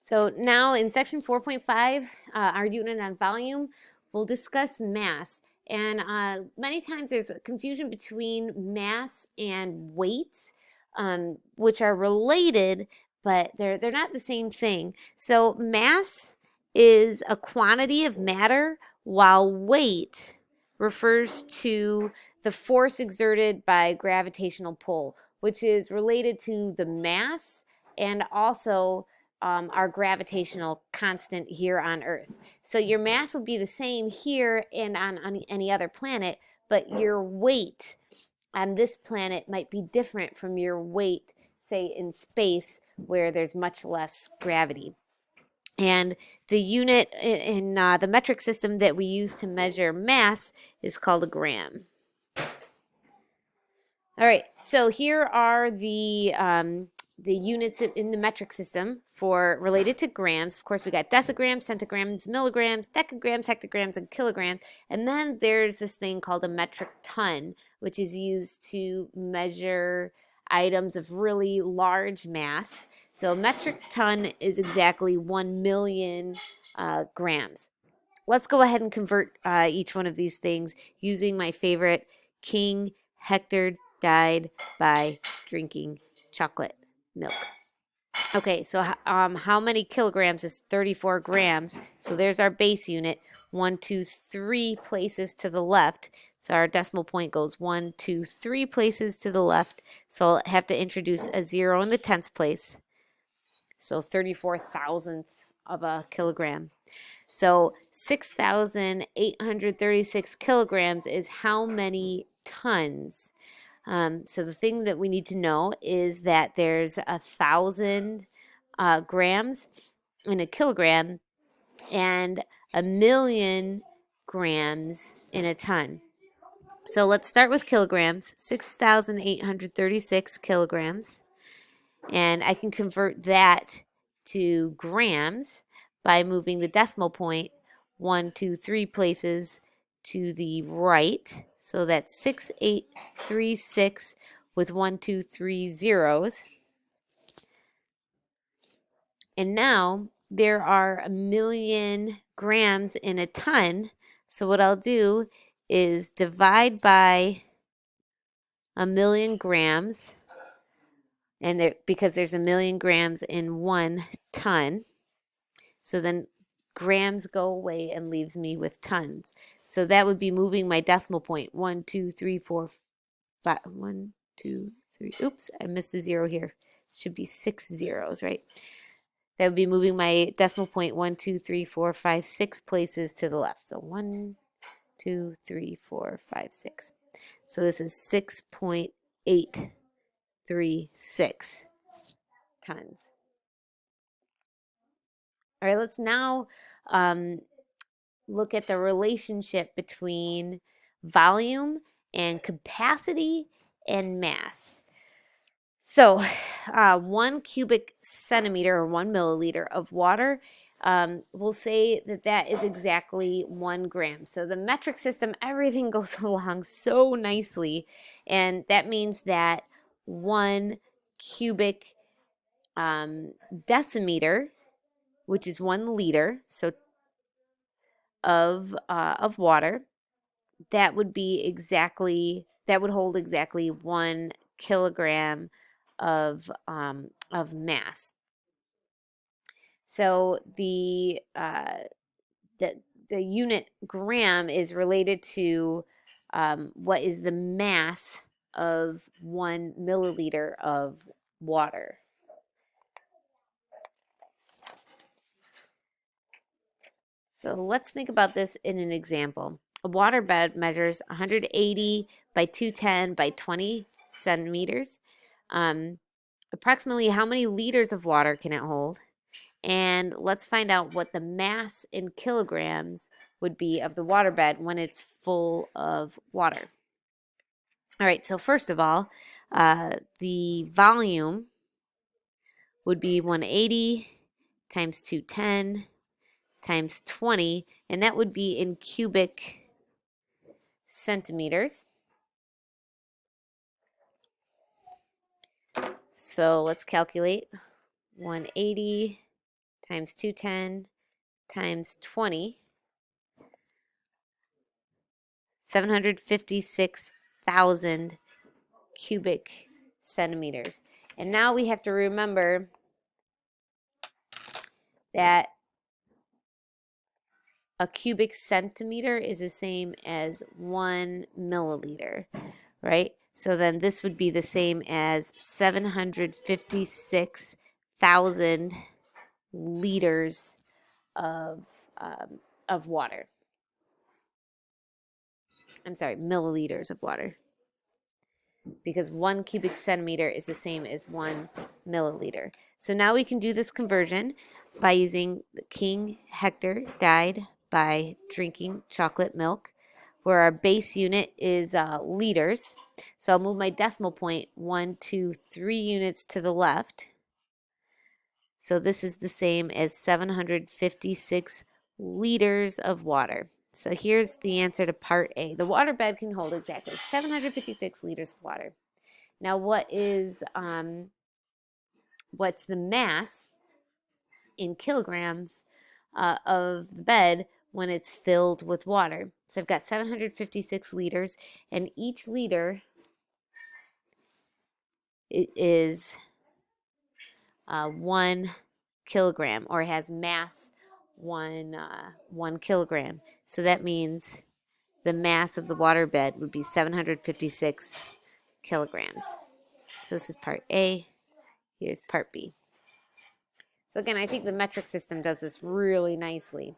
So now in section 4.5, our unit on volume, we'll discuss mass. And many times there's a confusion between mass and weight, which are related, but they're not the same thing. So mass is a quantity of matter, while weight refers to the force exerted by gravitational pull, which is related to the mass and also our gravitational constant here on Earth. So your mass will be the same here and on any other planet, but your weight on this planet might be different from your weight, say, in space where there's much less gravity. And the unit in the metric system that we use to measure mass is called a gram. All right, so here are the units in the metric system for related to grams. Of course, we got decigrams, centigrams, milligrams, decograms, hectograms, and kilograms. And then there's this thing called a metric ton, which is used to measure items of really large mass. So a metric ton is exactly 1 million grams. Let's go ahead and convert each one of these things using my favorite, King Hector died by drinking chocolate milk. Okay, so how many kilograms is 34 grams? So there's our base unit, 1, 2, 3 places to the left. So our decimal point goes 1, 2, 3 places to the left. So I'll have to introduce a 0 in the tens place. So 34 thousandths of a kilogram. So 6,836 kilograms is how many tons? So the thing that we need to know is that there's 1,000 grams in a kilogram and 1,000,000 grams in a ton. So let's start with kilograms, 6,836 kilograms. And I can convert that to grams by moving the decimal point 1, 2, 3 places to the right. So that's 6,836 with 1, 2, 3 zeros. And now there are 1,000,000 grams in a ton. So what I'll do is divide by 1,000,000 grams, and because there's 1,000,000 grams in 1 ton. So then grams go away and leaves me with tons. So that would be moving my decimal point. 1, 2, 3, 4, 5. 1, 2, 3. Oops, I missed a 0 here. Should be 6 zeros, right? That would be moving my decimal point 1, 2, 3, 4, 5, 6 places to the left. So 1, 2, 3, 4, 5, 6. So this is 6.836 tons. All right, let's now look at the relationship between volume and capacity and mass. So 1 cubic centimeter or 1 milliliter of water, we'll say that that is exactly 1 gram. So the metric system, everything goes along so nicely. And that means that 1 cubic decimeter, which is 1 liter, so of water, that would hold exactly 1 kilogram of mass. So the unit gram is related to what is the mass of 1 milliliter of water. So let's think about this in an example. A waterbed measures 180 by 210 by 20 centimeters. Approximately how many liters of water can it hold? And let's find out what the mass in kilograms would be of the waterbed when it's full of water. All right, so first of all, the volume would be 180 times 210 times 20, and that would be in cubic centimeters. So let's calculate 180 times 210 times 20, 756,000 cubic centimeters. And now we have to remember that a cubic centimeter is the same as 1 milliliter, right? So then this would be the same as 756,000 liters of water. I'm sorry, milliliters of water. Because 1 cubic centimeter is the same as 1 milliliter. So now we can do this conversion by using King Hector died by drinking chocolate milk, where our base unit is liters. So I'll move my decimal point 1, 2, 3 units to the left. So this is the same as 756 liters of water. So here's the answer to part A. The waterbed can hold exactly 756 liters of water. Now what's the mass in kilograms of the bed when it's filled with water? So I've got 756 liters, and each liter is 1 kilogram, or has mass 1 kilogram. So that means the mass of the waterbed would be 756 kilograms. So this is part A. Here's part B. So again, I think the metric system does this really nicely.